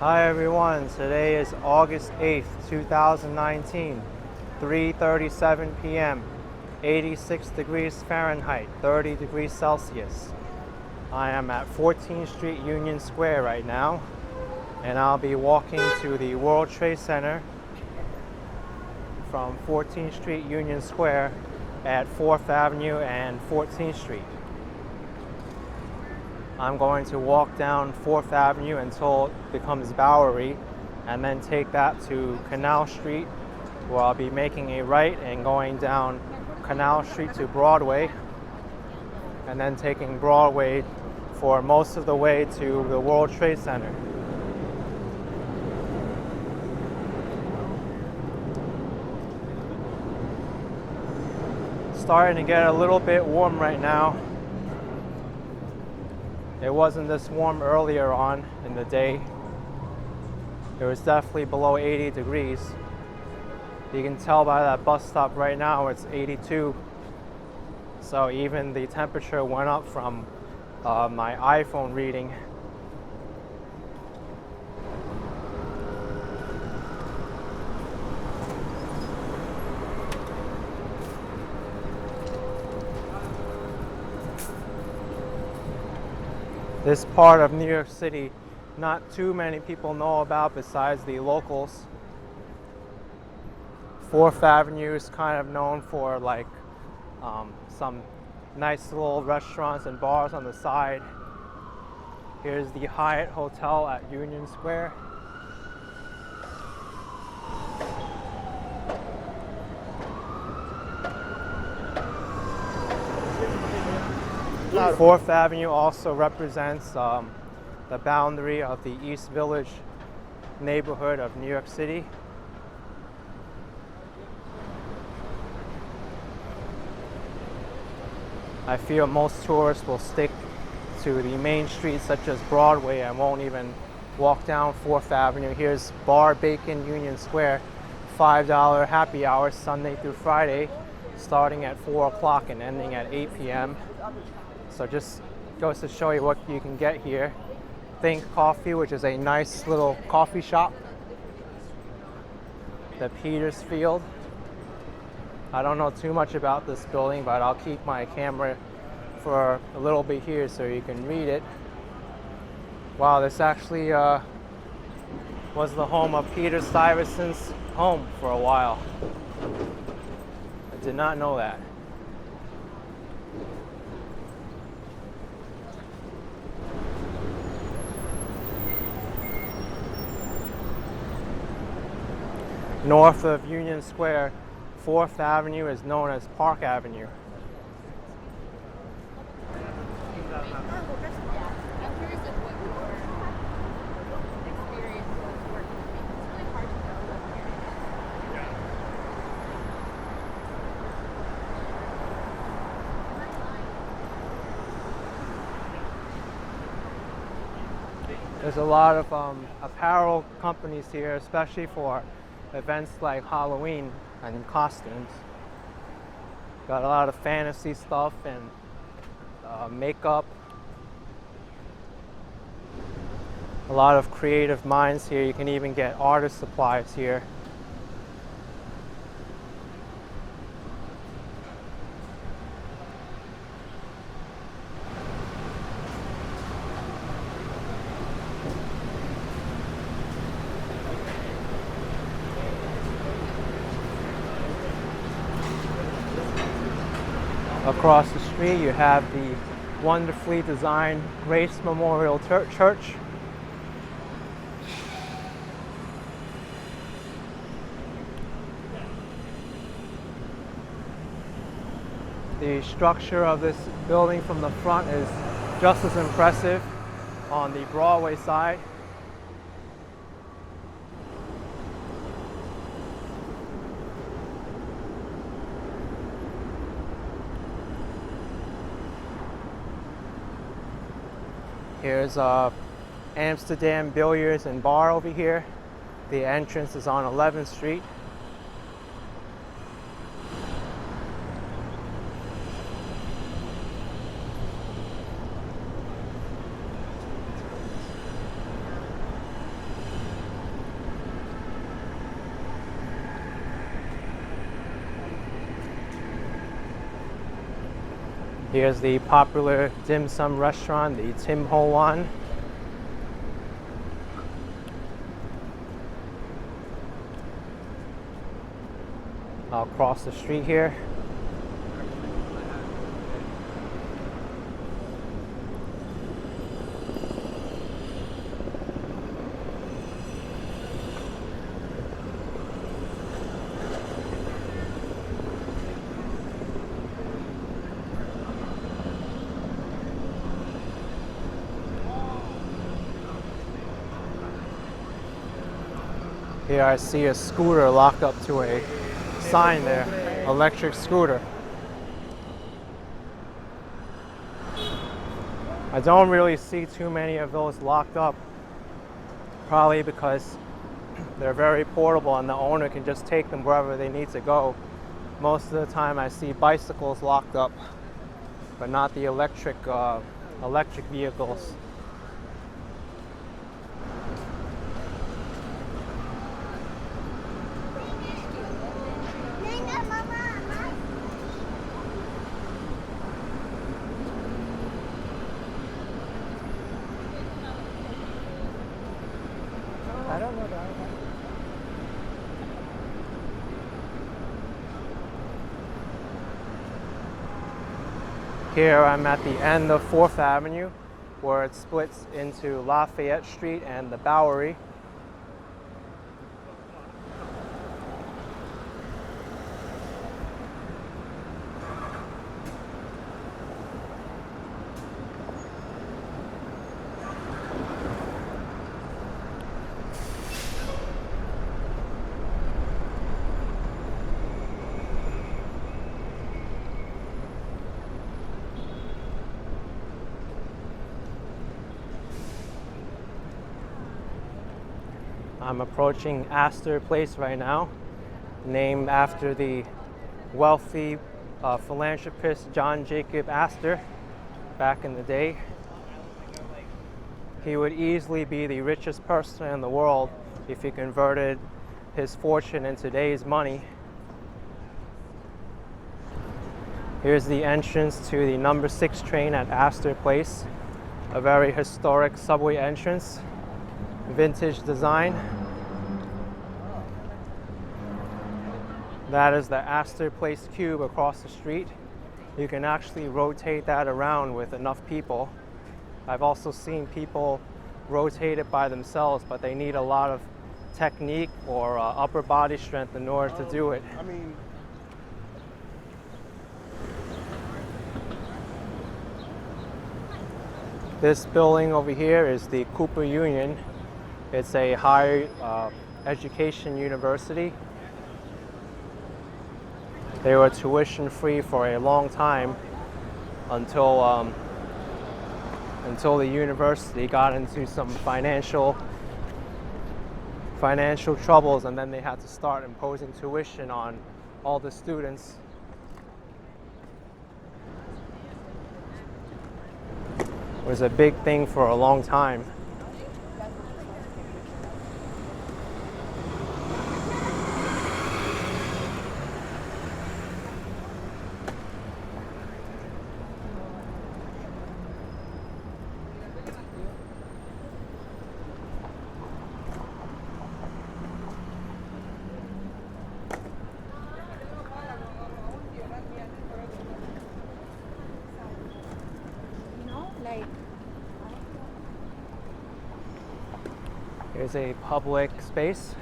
Hi everyone, today is August 8th, 2019, 3:37 p.m., 86 degrees Fahrenheit, 30 degrees Celsius. I am at 14th Street Union Square right now, and I'll be walking to the World Trade Center from 14th Street Union Square at 4th Avenue and 14th Street. I'm going to walk down 4th Avenue until it becomes Bowery, and then take that to Canal Street, where I'll be making a right and going down Canal Street to Broadway, and then taking Broadway for most of the way to the World Trade Center. Starting to get a little bit warm right now. It wasn't this warm earlier on in the day. It was definitely below 80 degrees. You can tell by that bus stop right now it's 82. So even the temperature went up from my iPhone reading. This part of New York City, not too many people know about besides the locals. 4th Avenue is kind of known for like some nice little restaurants and bars on the side. Here's the Hyatt Hotel at Union Square. Fourth Avenue also represents the boundary of the East Village neighborhood of New York City. I feel most tourists will stick to the main streets such as Broadway and won't even walk down 4th Avenue. Here's Bar Bacon Union Square, $5 happy hour Sunday through Friday, starting at 4 o'clock and ending at 8 p.m. So just goes to show you what you can get here. Think Coffee, which is a nice little coffee shop. The Peters Field. I don't know too much about this building, but I'll keep my camera for a little bit here so you can read it. Wow, this actually was the home of Peter Stuyvesant's home for a while. I did not know that. North of Union Square, 4th Avenue is known as Park Avenue. There's a lot of apparel companies here, especially for events like Halloween and costumes. Got a lot of fantasy stuff and makeup. A lot of creative minds here. You can even get artist supplies here. Across the street you have the wonderfully designed Grace Memorial Church. The structure of this building from the front is just as impressive on the Broadway side. Here's Amsterdam Billiards and Bar over here. The entrance is on 11th Street. Here's the popular dim sum restaurant, the Tim Ho Wan. I'll cross the street here. Here I see a scooter locked up to a sign there, electric scooter. I don't really see too many of those locked up, probably because they're very portable and the owner can just take them wherever they need to go. Most of the time I see bicycles locked up, but not the electric vehicles. I don't know that. Here I'm at the end of 4th Avenue, where it splits into Lafayette Street and the Bowery. I'm approaching Astor Place right now, named after the wealthy philanthropist John Jacob Astor back in the day. He would easily be the richest person in the world if he converted his fortune in today's money. Here's the entrance to the number 6 train at Astor Place, a very historic subway entrance, vintage design. That is the Astor Place Cube across the street. You can actually rotate that around with enough people. I've also seen people rotate it by themselves, but they need a lot of technique or upper body strength in order to do it. This building over here is the Cooper Union. It's a higher education university. They were tuition free for a long time until the university got into some financial troubles, and then they had to start imposing tuition on all the students. It was a big thing for a long time. Here's a public space.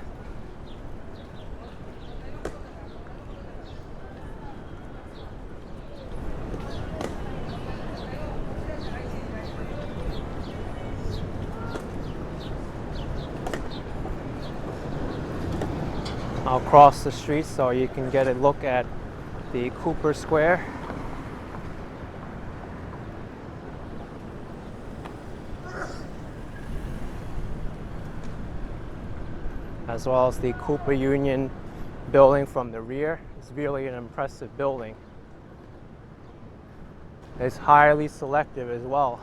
I'll cross the street so you can get a look at the Cooper Square. As well as the Cooper Union building from the rear. It's really an impressive building. It's highly selective as well.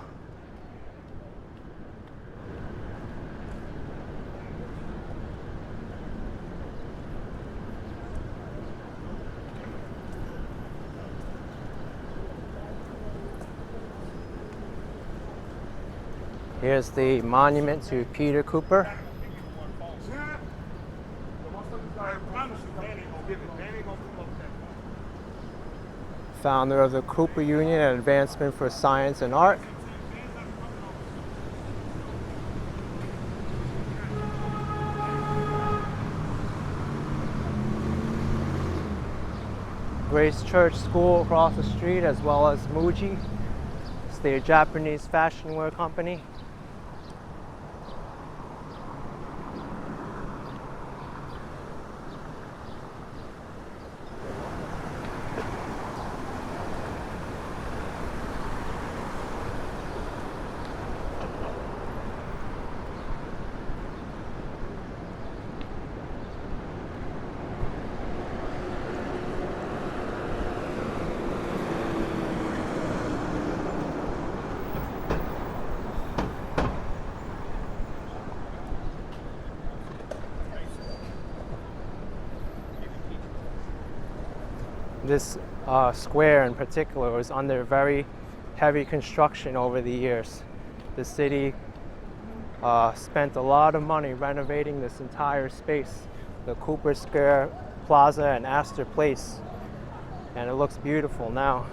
Here's the monument to Peter Cooper, founder of the Cooper Union and Advancement for Science and Art. Grace Church School across the street, as well as Muji. It's their Japanese fashion wear company. This square in particular was under very heavy construction over the years. The city spent a lot of money renovating this entire space, the Cooper Square Plaza and Astor Place, and it looks beautiful now.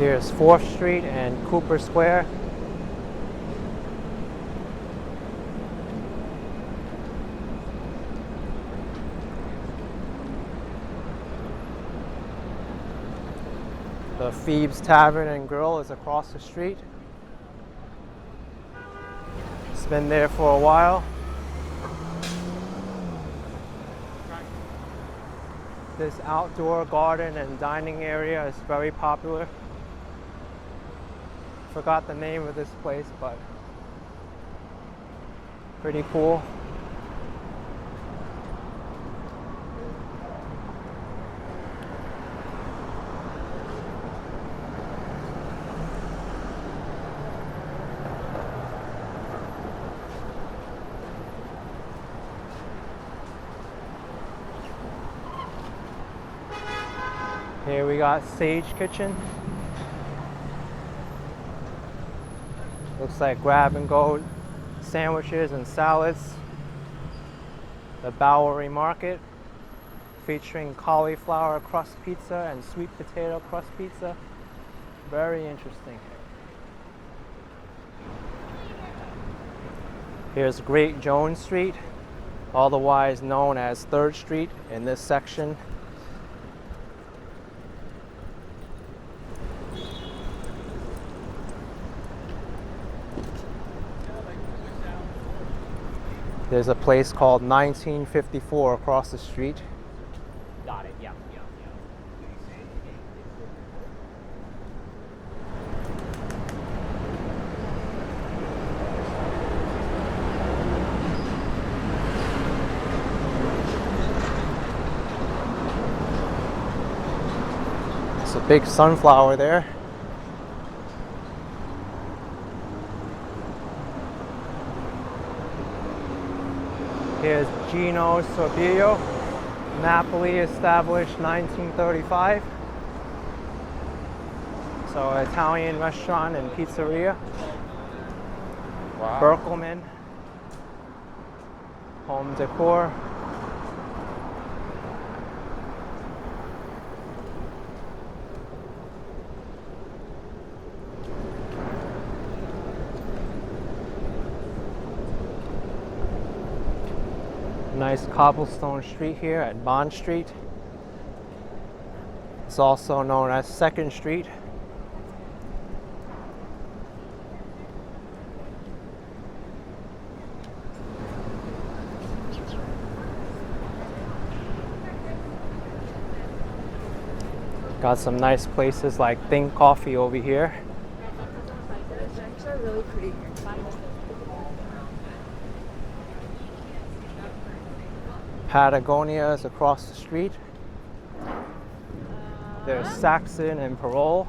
Here's 4th Street and Cooper Square. The Phoebe's Tavern and Grill is across the street. It's been there for a while. This outdoor garden and dining area is very popular. Forgot the name of this place, but pretty cool. Here we got Sage Kitchen. Looks like grab and go sandwiches and salads. The Bowery Market, featuring cauliflower crust pizza and sweet potato crust pizza. Very interesting. Here's Great Jones Street, otherwise known as 3rd Street in this section. There's a place called 1954 across the street. Got it, yeah. It's a big sunflower there. Here's Gino Sorbillo, Napoli, established 1935. So Italian restaurant and pizzeria. Wow. Berkelman, home decor. nice cobblestone street here at Bond Street. It's also known as 2nd Street. Got some nice places like Think Coffee over here. It's actually really pretty here. Patagonia is across the street. There's Saxon and Parole.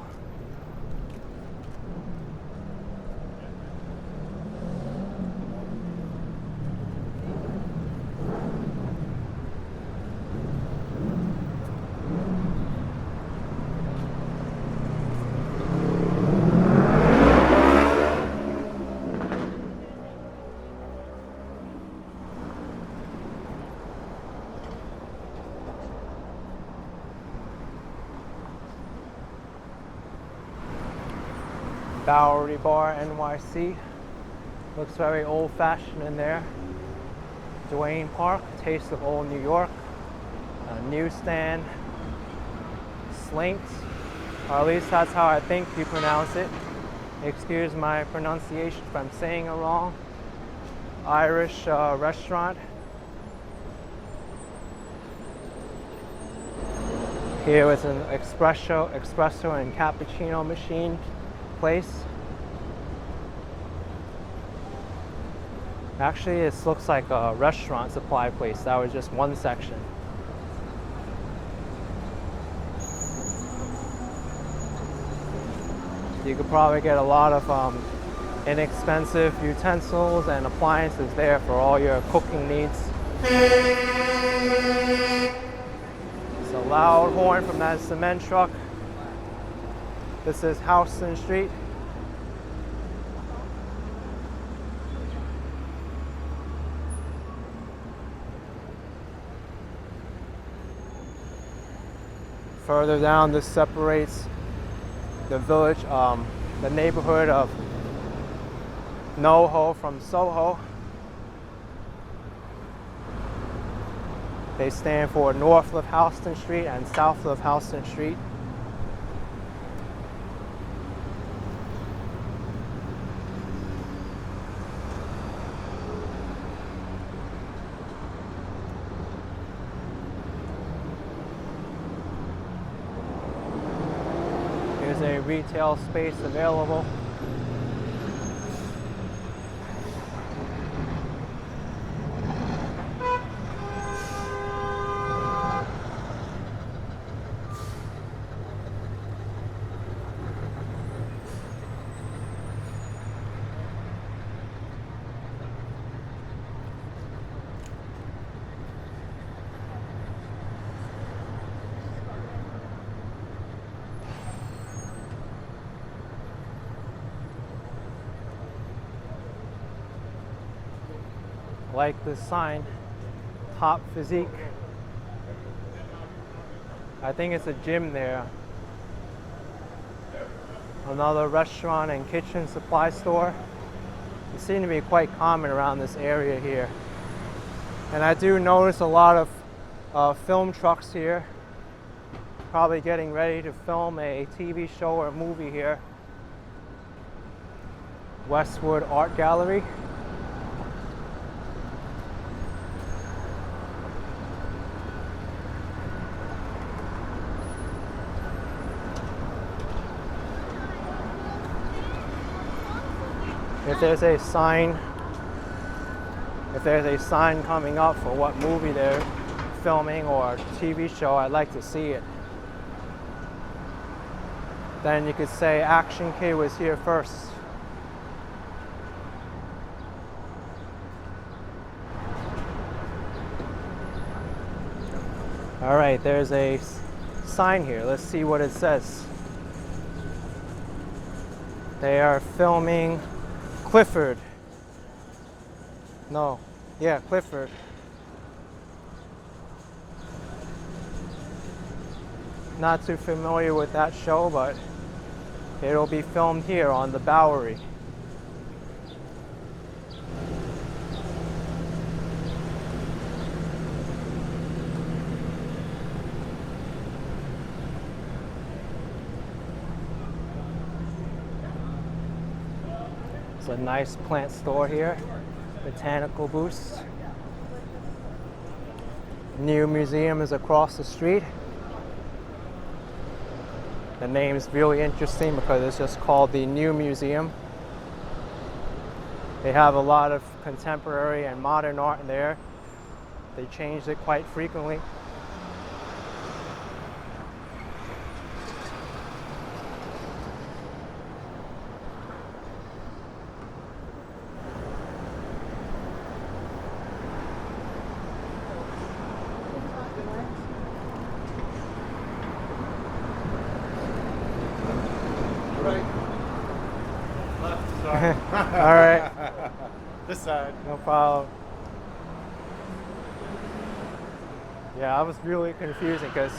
Bowery Bar, NYC. Looks very old-fashioned in there. Duane Park, Taste of Old New York. A newsstand. Slinks, or at least that's how I think you pronounce it. Excuse my pronunciation if I'm saying it wrong. Irish restaurant. Here is an espresso and cappuccino machine place. Actually, this looks like a restaurant supply place. That was just one section. You could probably get a lot of inexpensive utensils and appliances there for all your cooking needs. It's a loud horn from that cement truck. This is Houston Street. Further down, this separates the village, the neighborhood of NoHo from Soho. They stand for north of Houston Street and south of Houston Street. Here's a retail space available. Like this sign, Top Physique. I think it's a gym there. Another restaurant and kitchen supply store. They seem to be quite common around this area here. And I do notice a lot of film trucks here. Probably getting ready to film a TV show or a movie here. Westwood Art Gallery. If there's a sign coming up for what movie they're filming or TV show, I'd like to see it. Then you could say Action Kid was here first. All right, there's a sign here. Let's see what it says. They are filming Clifford. No, yeah, Clifford. Not too familiar with that show, but it'll be filmed here on the Bowery. It's a nice plant store here. Botanical Boost. New museum is across the street. The name's really interesting because it's just called the New Museum. They have a lot of contemporary and modern art in there. They change it quite frequently. All right. This side. No problem. Yeah, I was really confusing because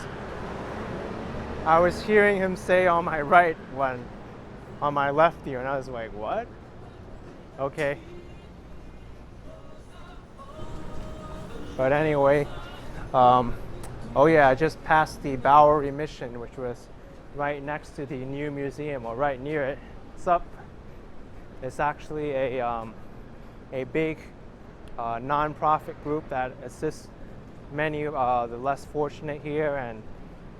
I was hearing him say on my right when on my left ear, and I was like, what? Okay. But anyway, oh yeah, I just passed the Bowery Mission, which was right next to the new museum, or right near it. What's up? It's actually a big non-profit group that assists many of the less fortunate here and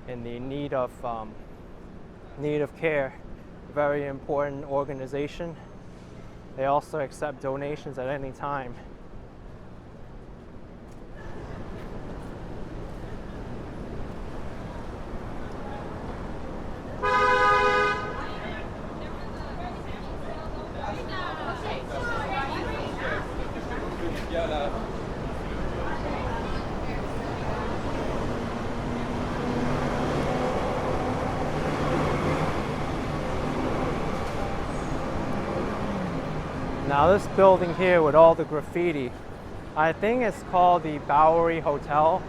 in the need of care. Very important organization. They also accept donations at any time. Now this building here with all the graffiti, I think it's called the Bowery Hotel.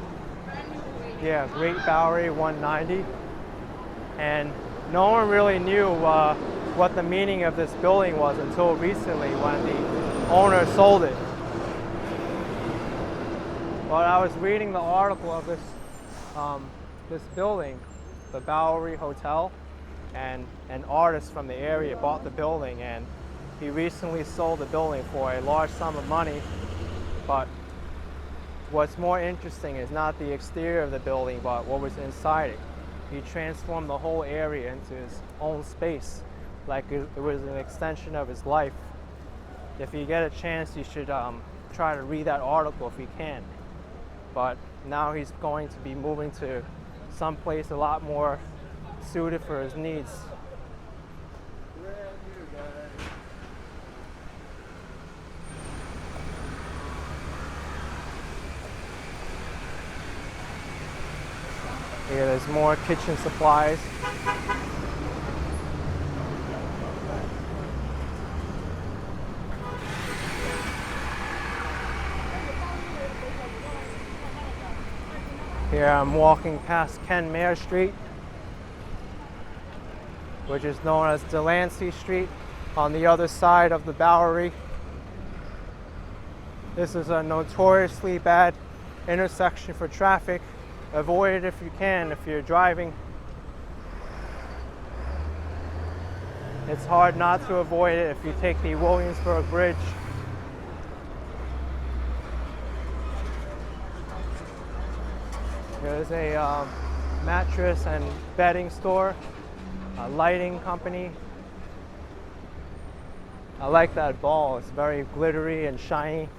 Yeah, Great Bowery 190. And no one really knew what the meaning of this building was until recently when the owner sold it. But I was reading the article of this building, the Bowery Hotel, and an artist from the area bought the building, and he recently sold the building for a large sum of money. But what's more interesting is not the exterior of the building, but what was inside it. He transformed the whole area into his own space, like it was an extension of his life. If you get a chance, you should try to read that article if you can. But now he's going to be moving to someplace a lot more suited for his needs. Here, there's more kitchen supplies. Here I'm walking past Kenmare Street, which is known as Delancey Street, on the other side of the Bowery. This is a notoriously bad intersection for traffic. Avoid it if you can, if you're driving. It's hard not to avoid it if you take the Williamsburg Bridge. There's a mattress and bedding store, a lighting company. I like that ball. It's very glittery and shiny,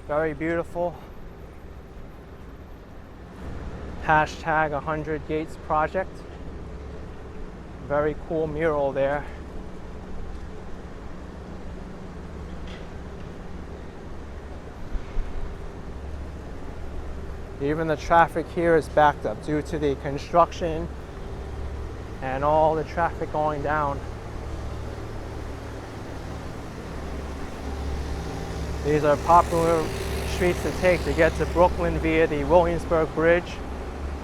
very beautiful. Hashtag 100 Gates Project. Very cool mural there. Even the traffic here is backed up due to the construction and all the traffic going down. These are popular streets to take to get to Brooklyn via the Williamsburg Bridge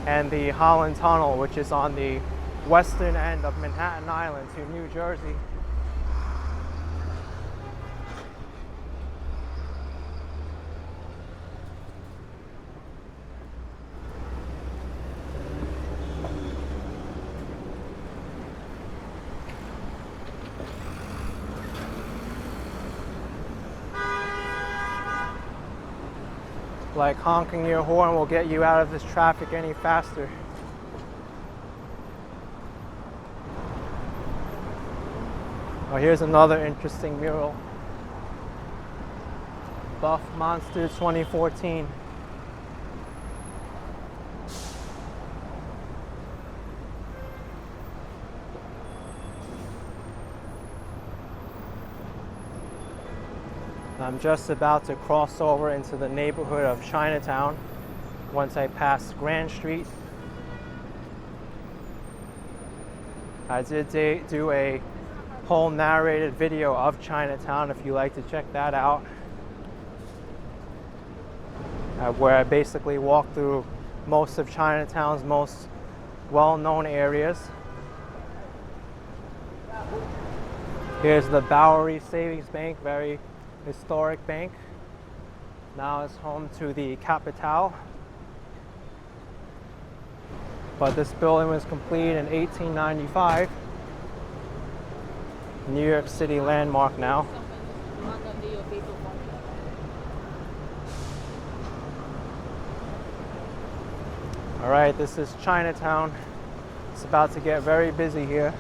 and the Holland Tunnel, which is on the western end of Manhattan Island to New Jersey. like honking your horn will get you out of this traffic any faster. Oh, here's another interesting mural. Buff Monster 2014. I'm just about to cross over into the neighborhood of Chinatown once I pass Grand Street. I did do a whole narrated video of Chinatown if you like to check that out, where I basically walk through most of Chinatown's most well-known areas. Here's the Bowery Savings Bank, very historic bank. Now it's home to the Capital. But this building was completed in 1895. New York City landmark now. All right, this is Chinatown. It's about to get very busy here.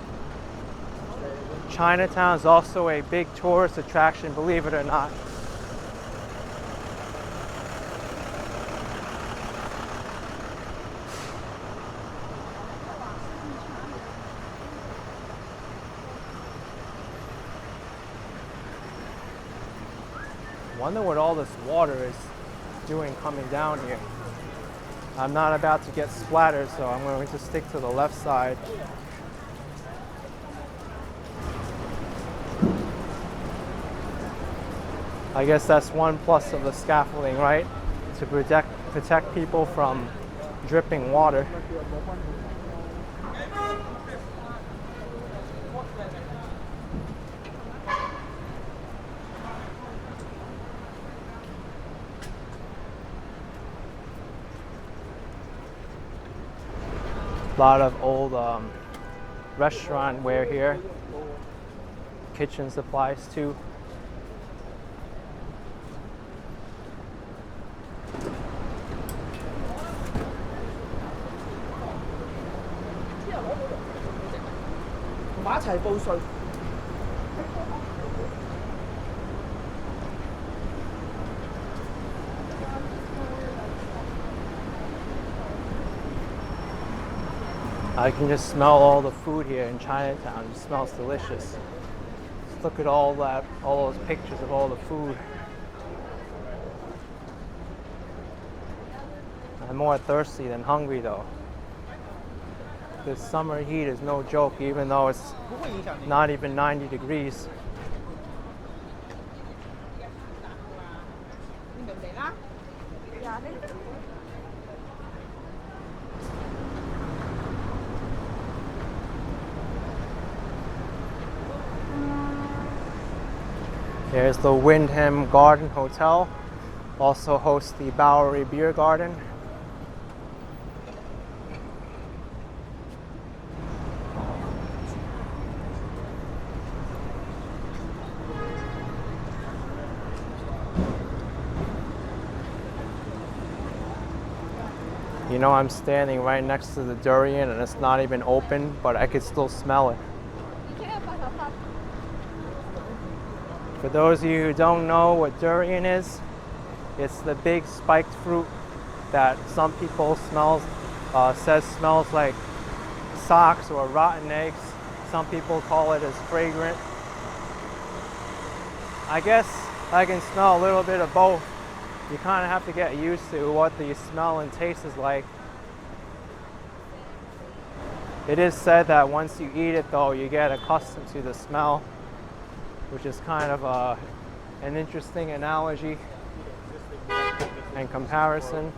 Chinatown is also a big tourist attraction, believe it or not. Wonder what all this water is doing coming down here. I'm not about to get splattered, so I'm going to stick to the left side. I guess that's one plus of the scaffolding, right? To protect people from dripping water. A lot of old restaurant ware here. Kitchen supplies too. I can just smell all the food here in Chinatown. It smells delicious. Just look at all those pictures of all the food. I'm more thirsty than hungry though. This summer heat is no joke, even though it's not even 90 degrees. There's the Wyndham Garden Hotel, also hosts the Bowery Beer Garden. You know, I'm standing right next to the durian and it's not even open, but I could still smell it. For those of you who don't know what durian is, it's the big spiked fruit that some people says smells like socks or rotten eggs. Some people call it as fragrant. I guess I can smell a little bit of both. You kind of have to get used to what the smell and taste is like. It is said that once you eat it though, you get accustomed to the smell, which is kind of an interesting analogy and comparison.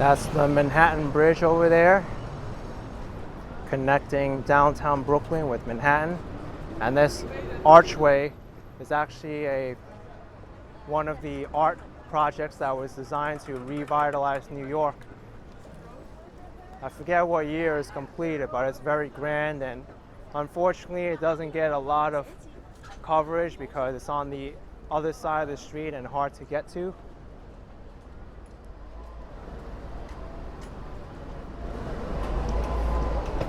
That's the Manhattan Bridge over there, connecting downtown Brooklyn with Manhattan. And this archway is actually one of the art projects that was designed to revitalize New York. I forget what year it's completed, but it's very grand, and unfortunately it doesn't get a lot of coverage because it's on the other side of the street and hard to get to.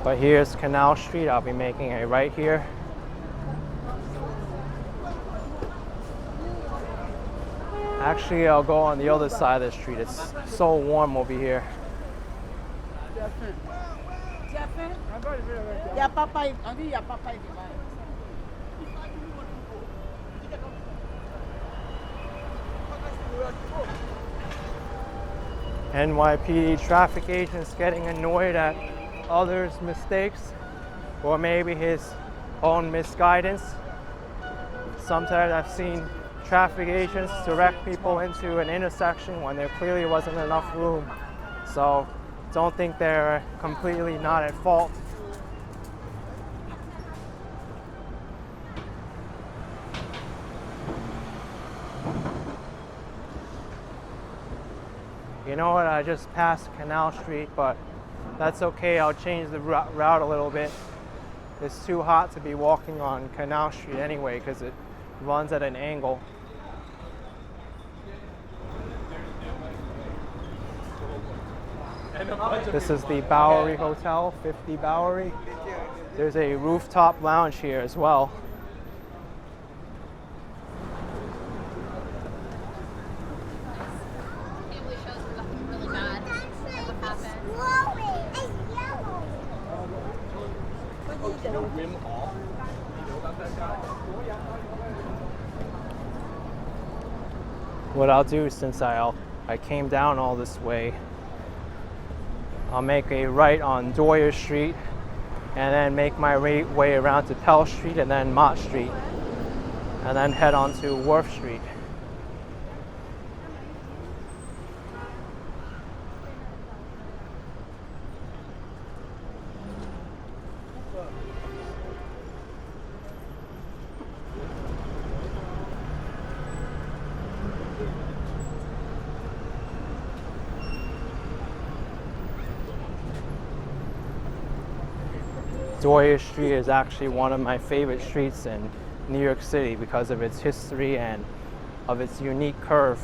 But here's Canal Street. I'll be making a right here. Actually, I'll go on the other side of the street. It's so warm over here. NYPD traffic agents getting annoyed at others' mistakes, or maybe his own misguidance. Sometimes I've seen traffic agents direct people into an intersection when there clearly wasn't enough room. So don't think they're completely not at fault. You know what, I just passed Canal Street, but that's okay. I'll change the route a little bit. It's too hot to be walking on Canal Street anyway because it runs at an angle. This is the Bowery Hotel, 50 Bowery. There's a rooftop lounge here as well. Family shows were looking really bad. What happened? What I'll do, since I came down all this way, I'll make a right on Doyers Street and then make my way around to Pell Street and then Mott Street and then head on to Wharf Street. Doyers Street is actually one of my favorite streets in New York City because of its history and of its unique curve.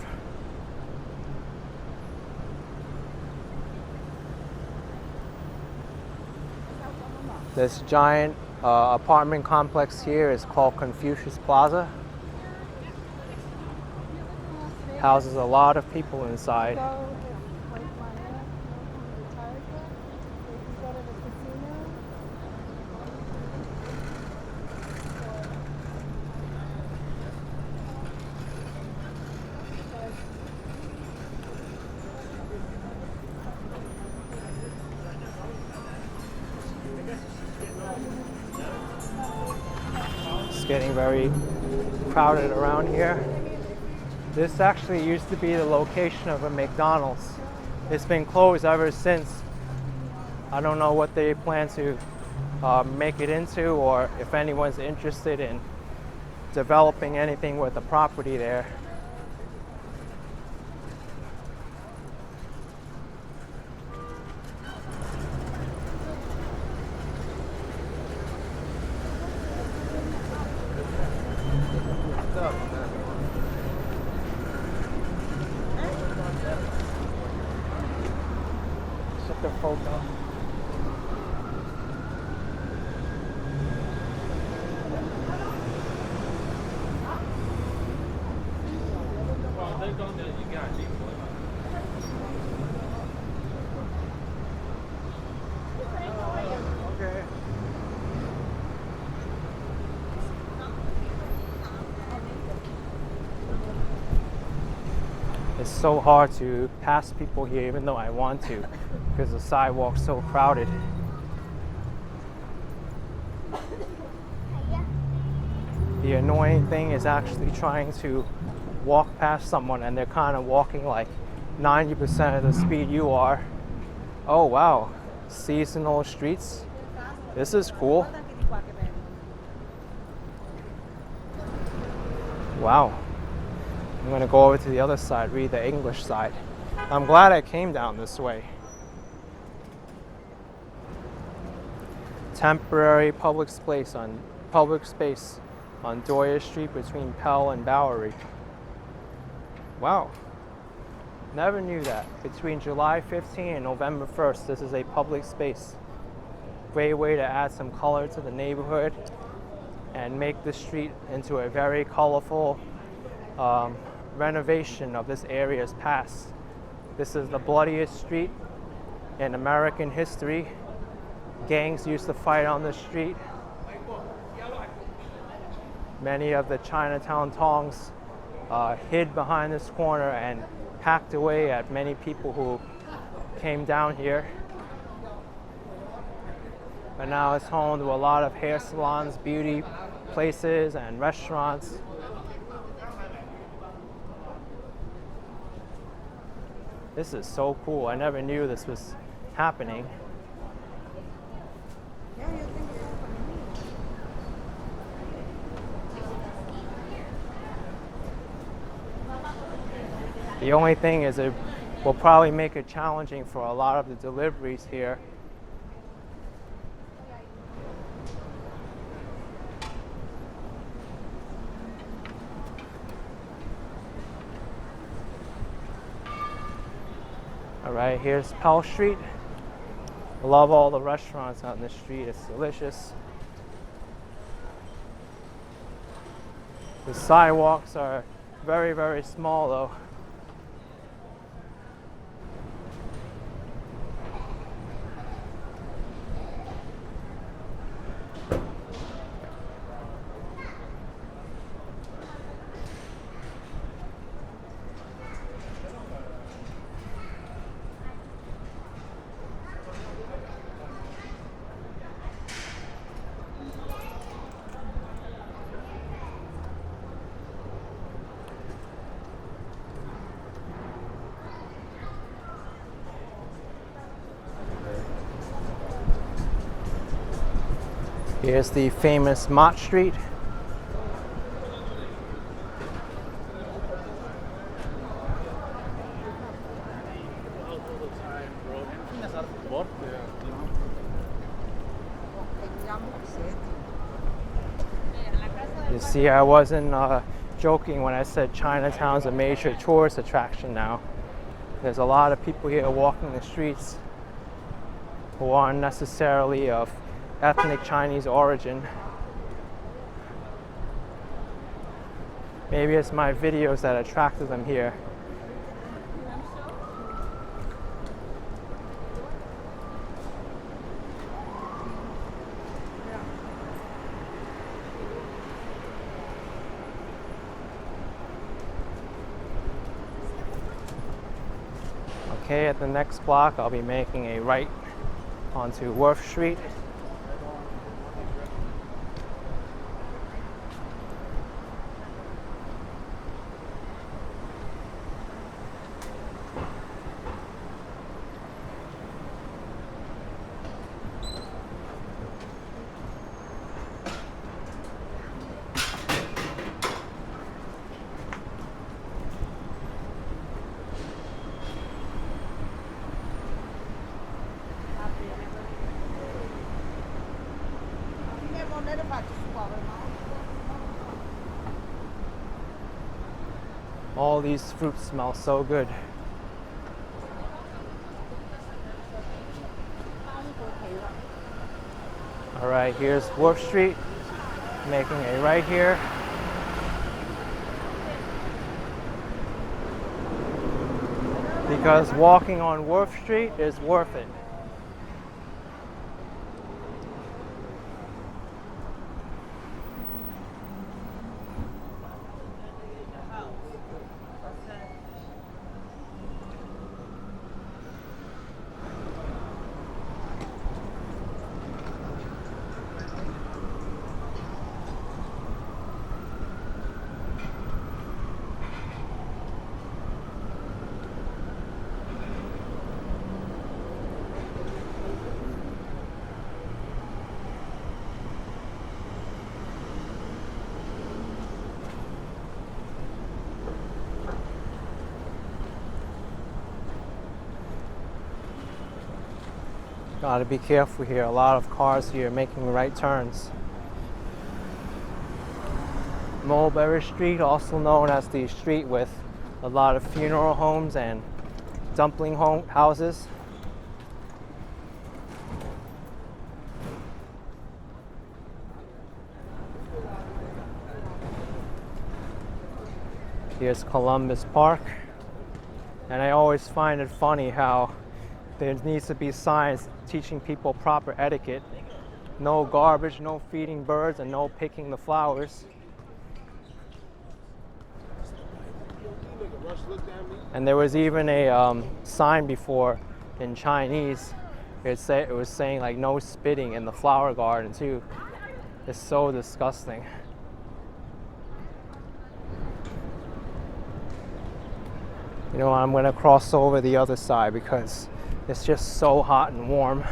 This giant apartment complex here is called Confucius Plaza. Houses a lot of people inside. Getting very crowded around here. This actually used to be the location of a McDonald's. It's been closed ever since. I don't know what they plan to make it into, or if anyone's interested in developing anything with the property there. It's so hard to pass people here even though I want to because the sidewalk's so crowded. The annoying thing is actually trying to walk past someone and they're kind of walking like 90% of the speed you are. Oh wow, seasonal streets. This is cool. Wow. I'm gonna go over to the other side, read the English side. I'm glad I came down this way. Temporary public space on Doyers Street between Pell and Bowery. Wow. Never knew that. Between July 15 and November 1st, this is a public space. Great way to add some color to the neighborhood and make the street into a very colorful renovation of this area's past. This is the bloodiest street in American history. Gangs used to fight on the street. Many of the Chinatown tongs hid behind this corner and hacked away at many people who came down here. But now it's home to a lot of hair salons, beauty places, and restaurants. This is so cool. I never knew this was happening. The only thing is it will probably make it challenging for a lot of the deliveries here. All right, here's Pell Street. I love all the restaurants out in the street. It's delicious. The sidewalks are very, very small though. Here's the famous Mott Street. You see, I wasn't joking when I said Chinatown's a major tourist attraction now. There's a lot of people here walking the streets who aren't necessarily of ethnic Chinese origin. Maybe it's my videos that attracted them here. Okay, at the next block, I'll be making a right onto Worth Street. All these fruits smell so good. All right, here's Worth Street, making a right here. Because walking on Worth Street is worth it. Gotta be careful here. A lot of cars here making right turns. Mulberry Street, also known as the street with a lot of funeral homes and dumpling houses. Here's Columbus Park. And I always find it funny how there needs to be signs teaching people proper etiquette. No garbage, no feeding birds, and no picking the flowers. And there was even a sign before in Chinese. It was saying like no spitting in the flower garden too. It's so disgusting. You know, I'm gonna cross over the other side because it's just so hot and warm.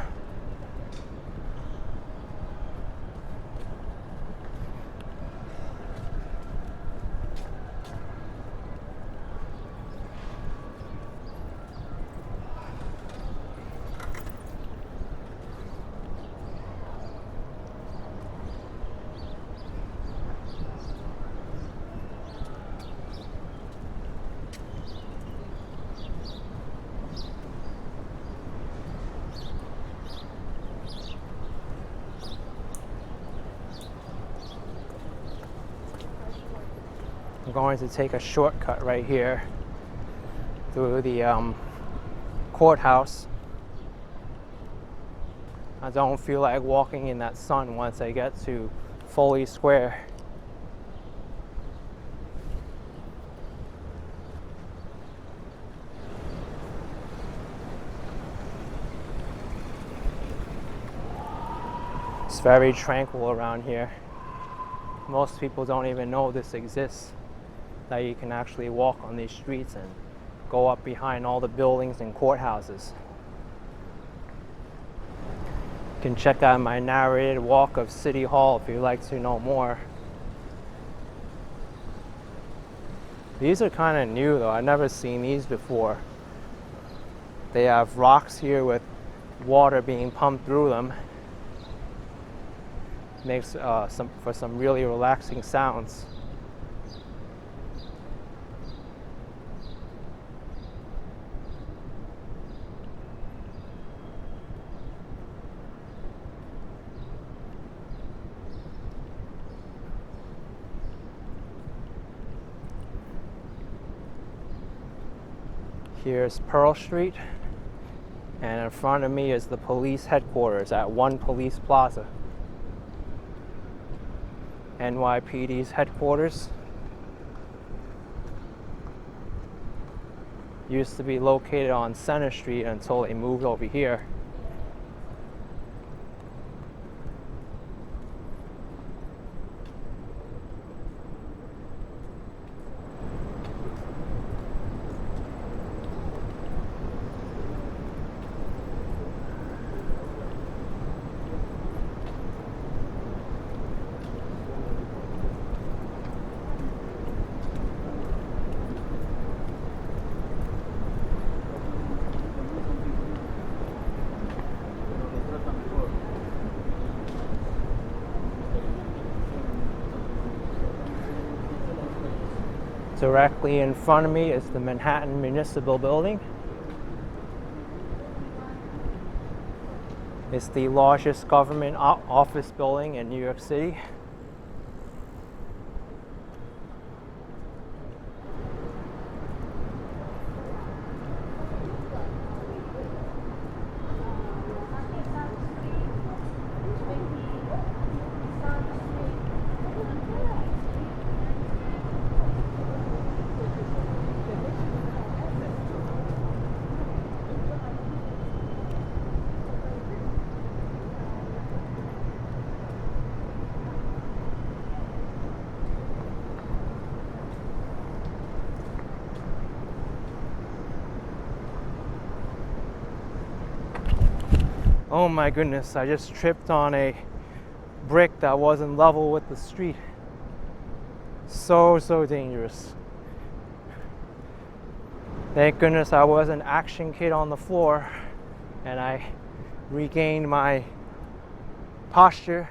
I'm going to take a shortcut right here through the courthouse. I don't feel like walking in that sun once I get to Foley Square. It's very tranquil around here. Most people don't even know this exists, that you can actually walk on these streets and go up behind all the buildings and courthouses. You can check out my narrated walk of City Hall if you'd like to know more. These are kind of new though, I've never seen these before. They have rocks here with water being pumped through them. Makes for some really relaxing sounds. Here's Pearl Street, and in front of me is the police headquarters at One Police Plaza. NYPD's headquarters. Used to be located on Center Street until they moved over here. Directly in front of me is the Manhattan Municipal Building. It's the largest government office building in New York City. Oh my goodness, I just tripped on a brick that wasn't level with the street. So dangerous. Thank goodness I was an action kid on the floor and I regained my posture.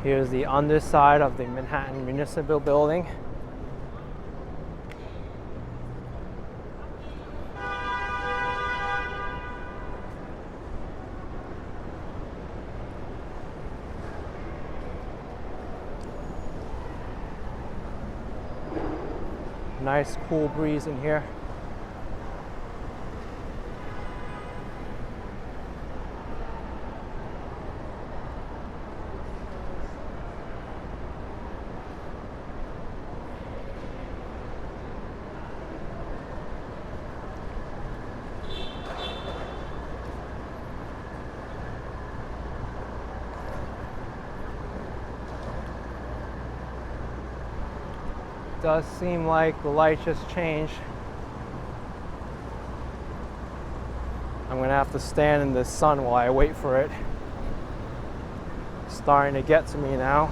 Here's the underside of the Manhattan Municipal Building. Nice cool breeze in here. Does seem like the light just changed. I'm gonna have to stand in the sun while I wait for it. It's starting to get to me now.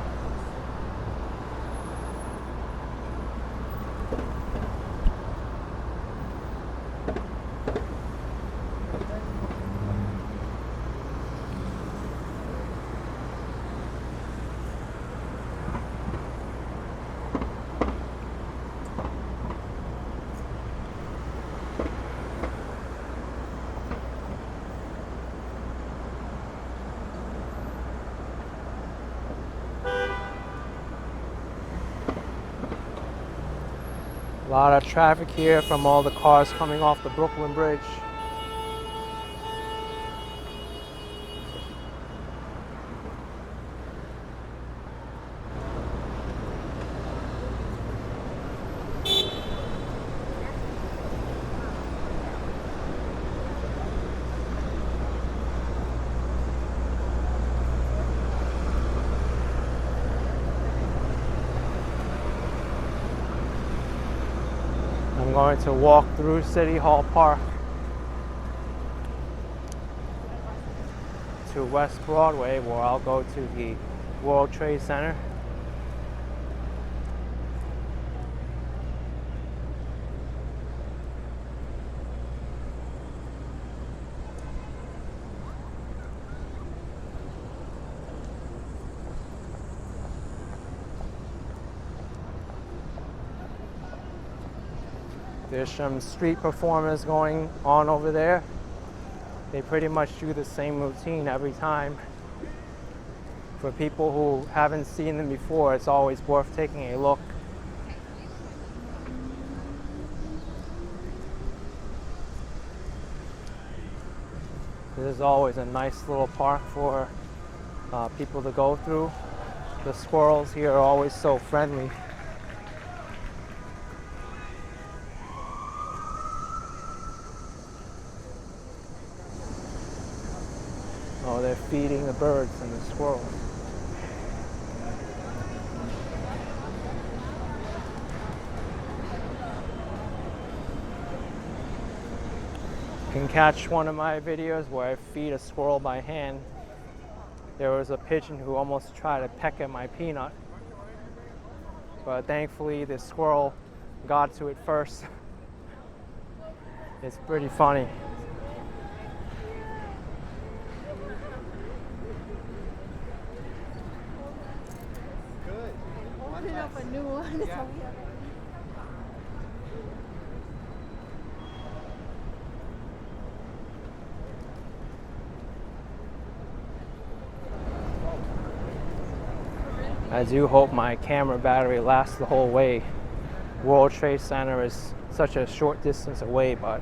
A lot of traffic here from all the cars coming off the Brooklyn Bridge. I'm going to walk through City Hall Park to West Broadway, where I'll go to the World Trade Center. There's some street performers going on over there. They pretty much do the same routine every time. For people who haven't seen them before, it's always worth taking a look. This is always a nice little park for people to go through. The squirrels here are always so friendly. Oh, they're feeding the birds and the squirrels. You can catch one of my videos where I feed a squirrel by hand. There was a pigeon who almost tried to peck at my peanut, but thankfully the squirrel got to it first. It's pretty funny. Up a new one. Yeah. I do hope my camera battery lasts the whole way. World Trade Center is such a short distance away, but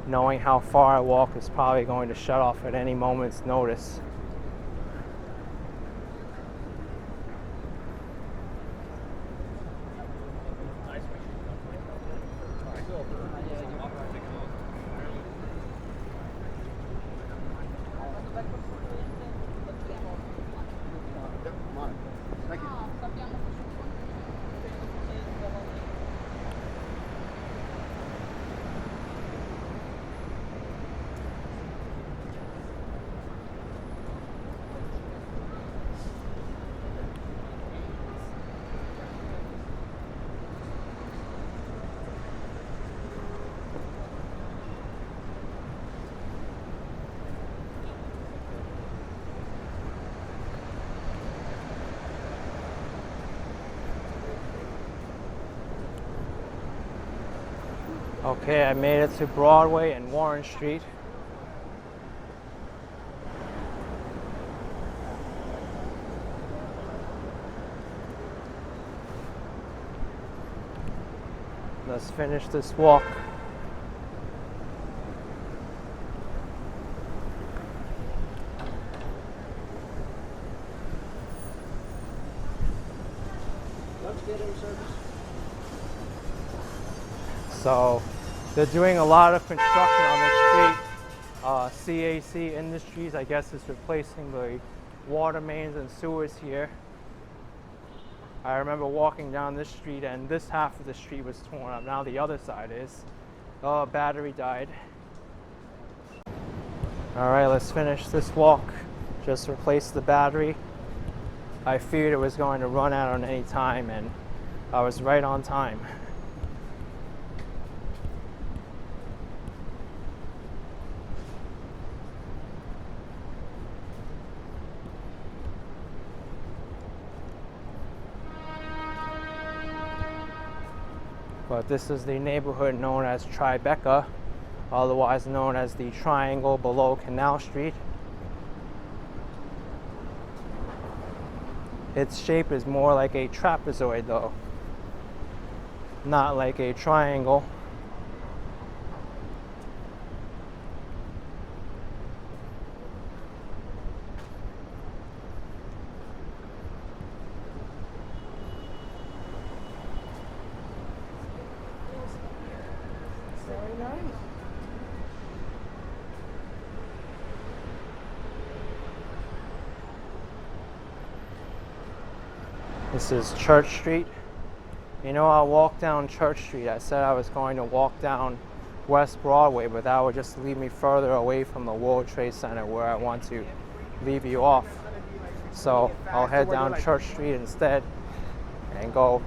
knowing how far I walk is probably going to shut off at any moment's notice. Okay, I made it to Broadway and Warren Street. Let's finish this walk. So they're doing a lot of construction on this street. CAC Industries, I guess, is replacing the water mains and sewers here. I remember walking down this street and this half of the street was torn up. Now the other side is. Oh, battery died. All right, let's finish this walk. Just replace the battery. I feared it was going to run out on any time, and I was right on time. But this is the neighborhood known as Tribeca, otherwise known as the triangle below Canal Street. Its shape is more like a trapezoid though, not like a triangle. This is Church Street. You know, I walked down Church Street. I said I was going to walk down West Broadway, but that would just lead me further away from the World Trade Center where I want to leave you off. So I'll head down Church Street instead and go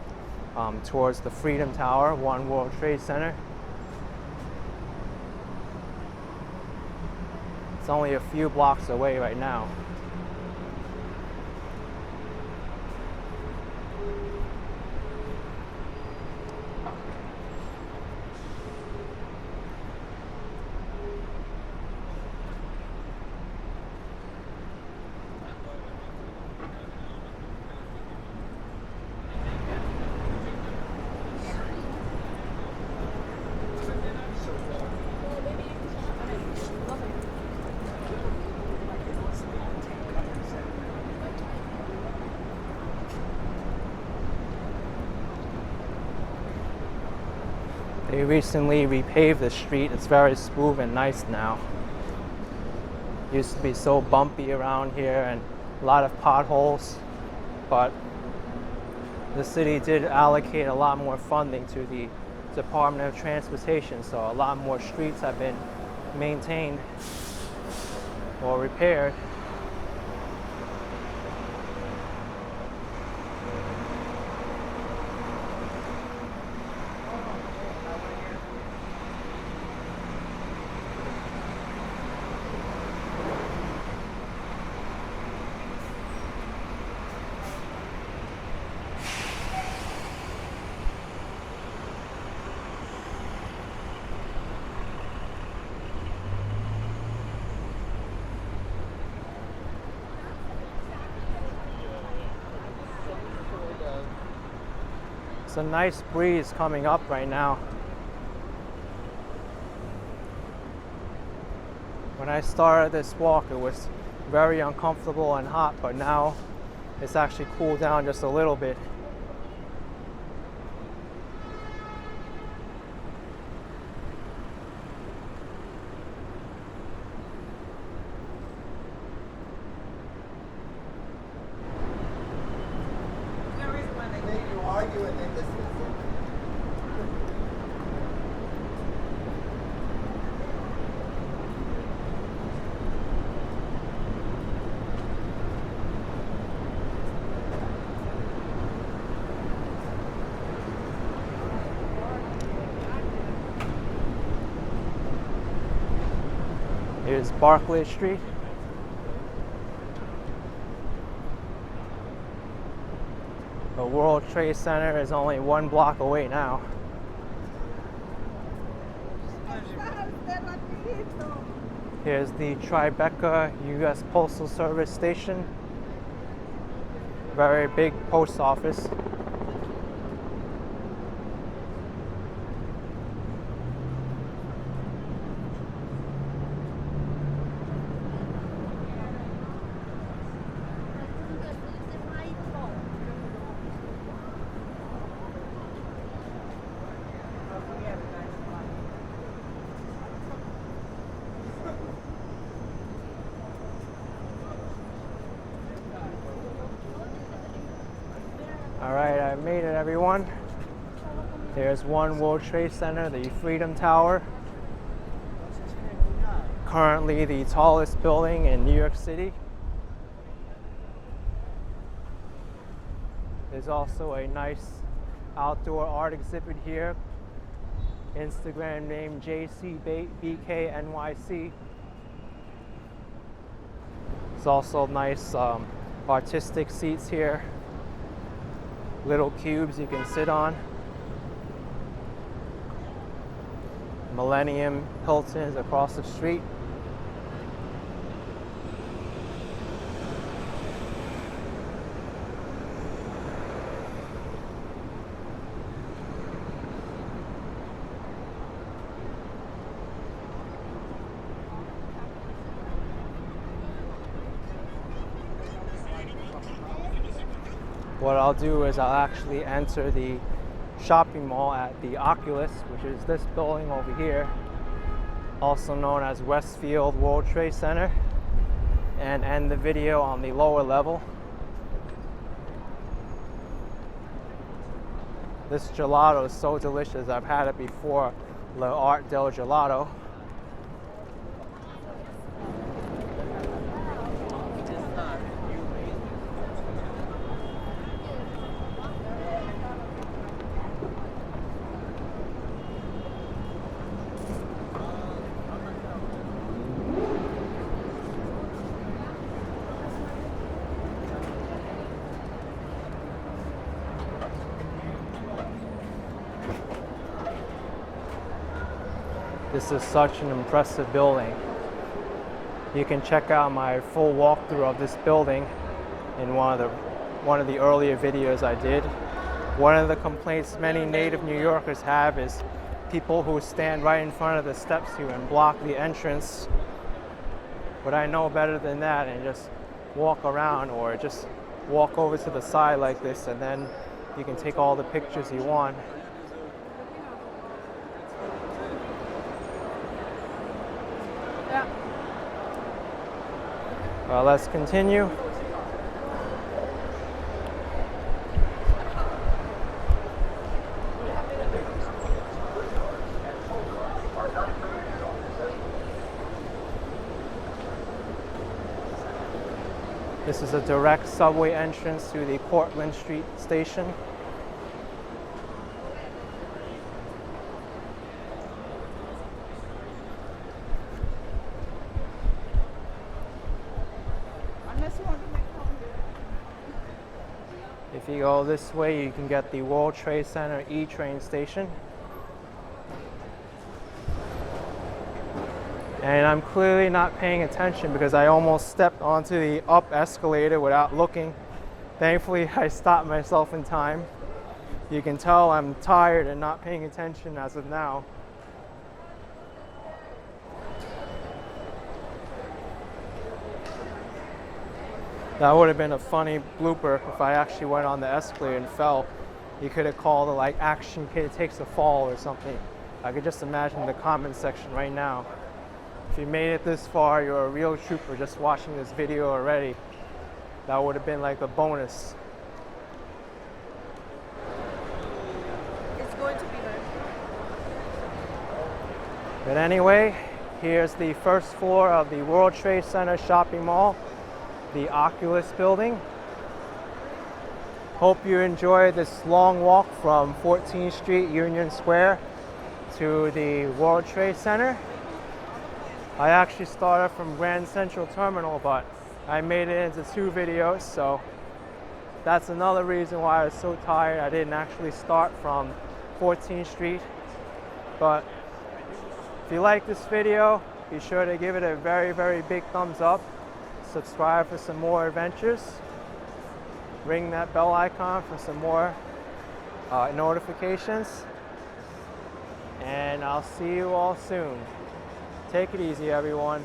towards the Freedom Tower, One World Trade Center. It's only a few blocks away right now. They recently repaved the street. It's very smooth and nice now. Used to be so bumpy around here and a lot of potholes, but the city did allocate a lot more funding to the Department of Transportation, so a lot more streets have been maintained or repaired. It's a nice breeze coming up right now. When I started this walk, it was very uncomfortable and hot, but now it's actually cooled down just a little bit. Here's Barclay Street. The World Trade Center is only 1 block away now. Here's the Tribeca U.S. Postal Service station. Very big post office. Alright, I made it, everyone. There's One World Trade Center, the Freedom Tower. Currently the tallest building in New York City. There's also a nice outdoor art exhibit here. Instagram name JCBK NYC. There's also nice artistic seats here. Little cubes you can sit on. Millennium Hilton is across the street. What I'll do is I'll actually enter the shopping mall at the Oculus, which is this building over here, also known as Westfield World Trade Center, and end the video on the lower level. This gelato is so delicious. I've had it before, L'Art del Gelato. This is such an impressive building. You can check out my full walkthrough of this building in one of the earlier videos I did. One of the complaints many native New Yorkers have is people who stand right in front of the steps here and block the entrance. But I know better than that and just walk around or just walk over to the side like this, and then you can take all the pictures you want. Let's continue. This is a direct subway entrance to the Cortlandt Street station. If you go this way, you can get the World Trade Center E-train station. And I'm clearly not paying attention because I almost stepped onto the up escalator without looking. Thankfully, I stopped myself in time. You can tell I'm tired and not paying attention as of now. That would have been a funny blooper if I actually went on the escalator and fell. You could have called it like Action Kid Takes a Fall or something. I could just imagine the comment section right now. If you made it this far, you're a real trooper just watching this video already. That would have been like a bonus. It's going to be there. But anyway, here's the first floor of the World Trade Center shopping mall, the Oculus building. Hope you enjoyed this long walk from 14th Street, Union Square to the World Trade Center. I actually started from Grand Central Terminal, but I made it into 2 videos, so that's another reason why I was so tired. I didn't actually start from 14th Street. But if you like this video, Be sure to give it a very, very big thumbs up. Subscribe for some more adventures. Ring that bell icon for some more notifications. And I'll see you all soon. Take it easy, everyone.